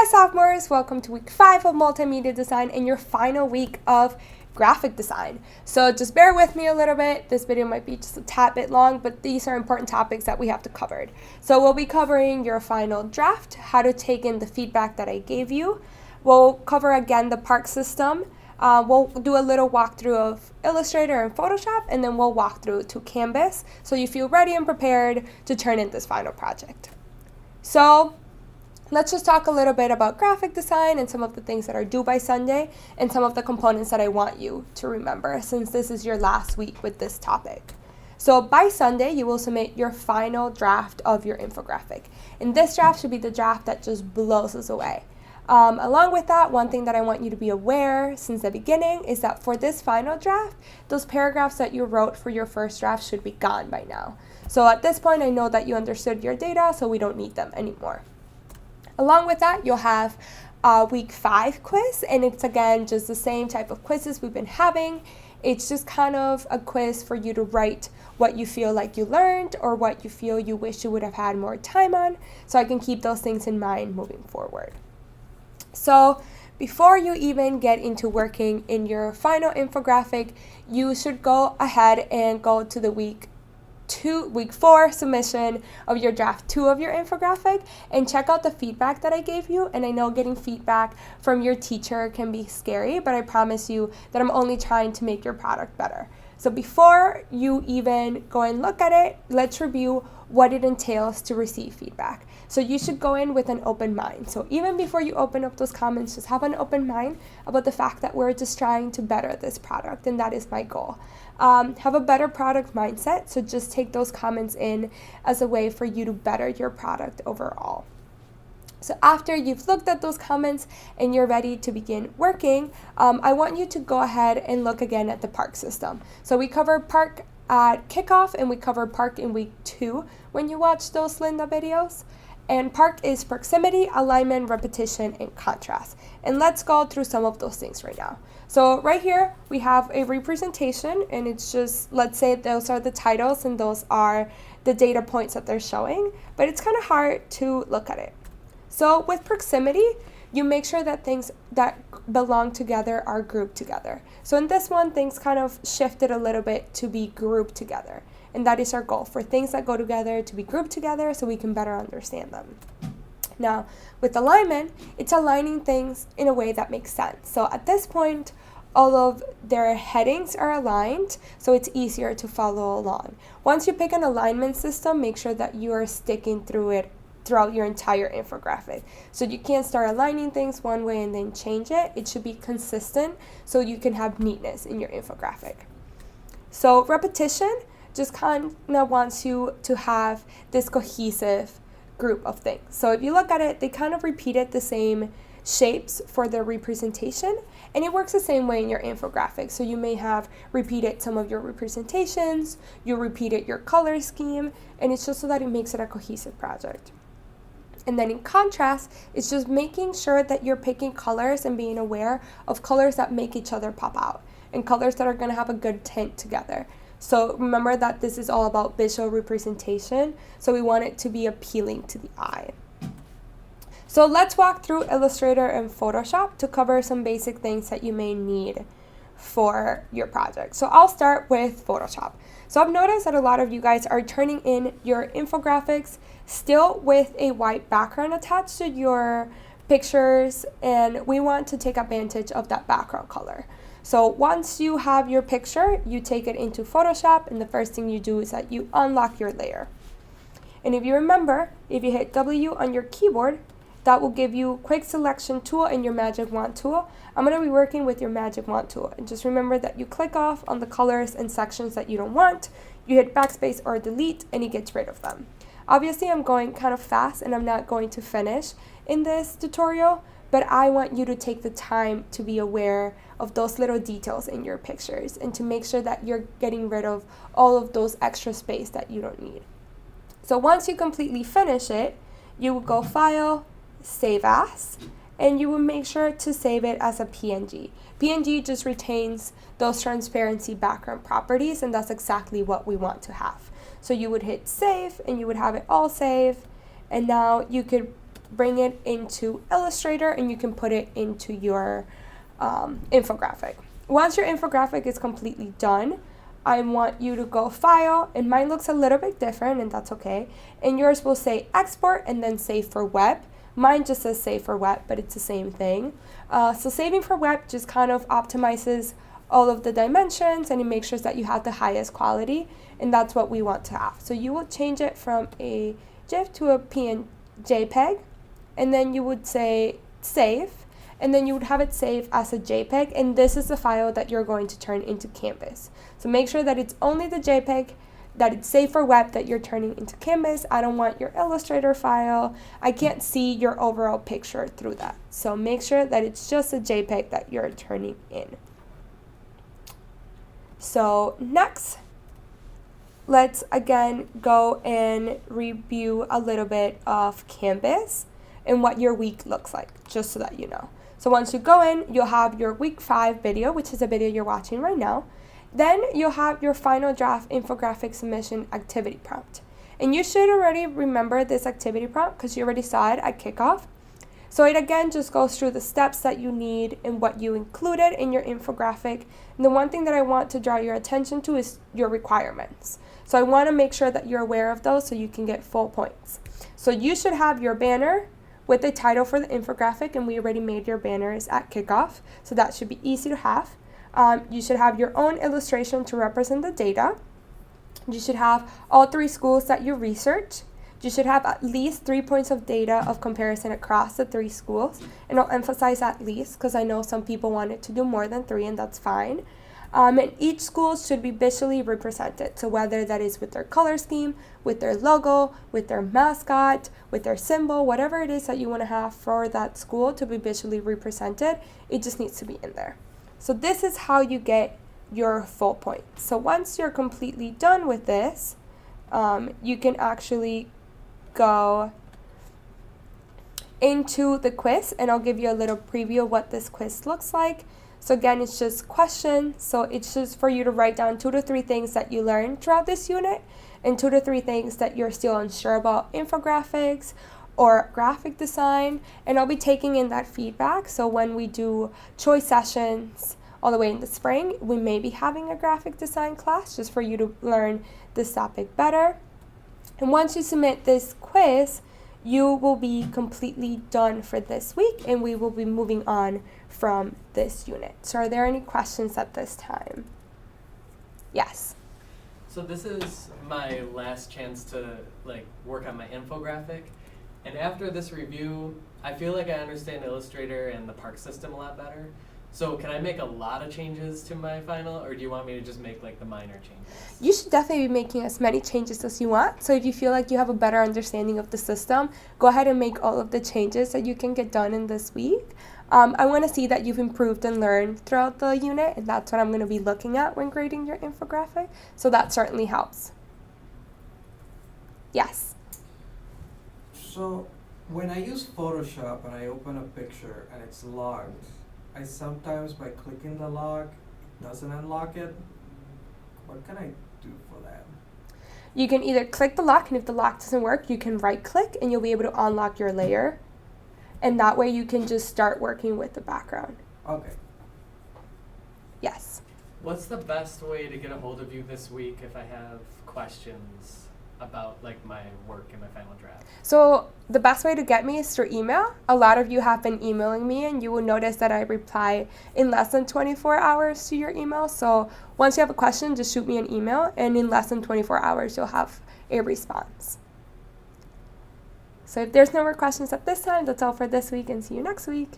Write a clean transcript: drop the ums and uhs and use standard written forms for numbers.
Sophomores, welcome to week 5 of Multimedia Design and your final week of graphic design. So just bear with me a little bit. This video might be just a tad bit long, but these are important topics that we have to cover. So we'll be covering your final draft, how to take in the feedback that I gave you. We'll cover again the park system. We'll do a little walkthrough of Illustrator and Photoshop, and then we'll walk through to Canvas so you feel ready and prepared to turn in this final project. So let's just talk a little bit about graphic design and some of the things that are due by Sunday and some of the components that I want you to remember since this is your last week with this topic. So by Sunday, you will submit your final draft of your infographic. And this draft should be the draft that just blows us away. Along with that, one thing that I want you to be aware since the beginning is that for this final draft, those paragraphs that you wrote for your first draft should be gone by now. So at this point, I know that you understood your data, so we don't need them anymore. Along with that, you'll have a week 5 quiz, and it's again just the same type of quizzes we've been having. It's just kind of a quiz for you to write what you feel like you learned or what you feel you wish you would have had more time on, so I can keep those things in mind moving forward. So before you even get into working in your final infographic, you should go ahead and go to the week 4 submission of your draft 2 of your infographic and check out the feedback that I gave you. And I know getting feedback from your teacher can be scary, but I promise you that I'm only trying to make your product better. So before you even go and look at it, let's review what it entails to receive feedback. So you should go in with an open mind. So even before you open up those comments, just have an open mind about the fact that we're just trying to better this product, and that is my goal. Have a better product mindset, so just take those comments in as a way for you to better your product overall. So after you've looked at those comments and you're ready to begin working, I want you to go ahead and look again at the park system. So we covered park at kickoff and we covered park in week 2 when you watch those Linda videos. And park is proximity, alignment, repetition, and contrast. And let's go through some of those things right now. So right here, we have a representation, and it's just, let's say those are the titles and those are the data points that they're showing, but it's kind of hard to look at it. So with proximity, you make sure that things that belong together are grouped together. So in this one, things kind of shifted a little bit to be grouped together. And that is our goal, for things that go together to be grouped together so we can better understand them. Now, with alignment, it's aligning things in a way that makes sense. So at this point, all of their headings are aligned, so it's easier to follow along. Once you pick an alignment system, make sure that you are sticking through it throughout your entire infographic. So you can't start aligning things one way and then change it. It should be consistent so you can have neatness in your infographic. So repetition just kind of wants you to have this cohesive group of things. So if you look at it, they kind of repeated the same shapes for their representation, and it works the same way in your infographic. So you may have repeated some of your representations, you repeated your color scheme, and it's just so that it makes it a cohesive project. And then in contrast, it's just making sure that you're picking colors and being aware of colors that make each other pop out and colors that are going to have a good tint together. So remember that this is all about visual representation, so we want it to be appealing to the eye. So let's walk through Illustrator and Photoshop to cover some basic things that you may need for your project. So I'll start with Photoshop. So I've noticed that a lot of you guys are turning in your infographics still with a white background attached to your pictures, and we want to take advantage of that background color. So once you have your picture, you take it into Photoshop, and the first thing you do is that you unlock your layer. And if you remember, if you hit W on your keyboard, that will give you quick selection tool and your magic wand tool. I'm going to be working with your magic wand tool. And just remember that you click off on the colors and sections that you don't want, you hit backspace or delete, and it gets rid of them. Obviously, I'm going kind of fast and I'm not going to finish in this tutorial, but I want you to take the time to be aware of those little details in your pictures and to make sure that you're getting rid of all of those extra space that you don't need. So once you completely finish it, you will go File, Save As, and you will make sure to save it as a PNG. PNG just retains those transparency background properties, and that's exactly what we want to have. So you would hit Save, and you would have it all saved, and now you could bring it into Illustrator and you can put it into your infographic. Once your infographic is completely done, I want you to go File, and mine looks a little bit different, and that's okay. And yours will say Export and then Save for Web. Mine just says Save for Web, but it's the same thing. So saving for web just kind of optimizes all of the dimensions, and it makes sure that you have the highest quality, and that's what we want to have. So you will change it from a GIF to a JPEG, and then you would say Save, and then you would have it saved as a JPEG, and this is the file that you're going to turn into Canvas. So make sure that it's only the JPEG, that it's saved for web, that you're turning into Canvas. I don't want your Illustrator file. I can't see your overall picture through that. So make sure that it's just a JPEG that you're turning in. So next, let's again go and review a little bit of Canvas and what your week looks like, just so that you know. So once you go in, you'll have your week 5 video, which is a video you're watching right now. Then you'll have your final draft infographic submission activity prompt. And you should already remember this activity prompt because you already saw it at kickoff. So it again just goes through the steps that you need and what you included in your infographic. And the one thing that I want to draw your attention to is your requirements. So I want to make sure that you're aware of those so you can get full points. So you should have your banner with the title for the infographic, and we already made your banners at kickoff, so that should be easy to have. You should have your own illustration to represent the data. You should have all 3 schools that you research. You should have at least 3 points of data of comparison across the 3 schools, and I'll emphasize at least because I know some people wanted to do more than 3, and that's fine. And each school should be visually represented, so whether that is with their color scheme, with their logo, with their mascot, with their symbol, whatever it is that you want to have for that school to be visually represented, it just needs to be in there. So this is how you get your full point. So once you're completely done with this, you can actually go into the quiz, and I'll give you a little preview of what this quiz looks like. So again, it's just questions. So it's just for you to write down 2 to 3 things that you learned throughout this unit, and 2 to 3 things that you're still unsure about infographics or graphic design. And I'll be taking in that feedback. So when we do choice sessions all the way in the spring, we may be having a graphic design class just for you to learn this topic better. And once you submit this quiz, you will be completely done for this week, and we will be moving on from this unit. So are there any questions at this time? Yes. So this is my last chance to work on my infographic, and after this review, I feel like I understand Illustrator and the park system a lot better. So can I make a lot of changes to my final, or do you want me to just make the minor changes? You should definitely be making as many changes as you want. So if you feel like you have a better understanding of the system, go ahead and make all of the changes that you can get done in this week. I want to see that you've improved and learned throughout the unit, and that's what I'm going to be looking at when grading your infographic. So that certainly helps. Yes? So when I use Photoshop and I open a picture and it's locked, I sometimes, by clicking the lock, it doesn't unlock it. What can I do for that? You can either click the lock, and if the lock doesn't work, you can right-click, and you'll be able to unlock your layer. And that way you can just start working with the background. Okay. Yes. What's the best way to get a hold of you this week if I have questions about my work and my final draft? So the best way to get me is through email. A lot of you have been emailing me, and you will notice that I reply in less than 24 hours to your email. So once you have a question, just shoot me an email, and in less than 24 hours, you'll have a response. So if there's no more questions at this time, that's all for this week, and see you next week.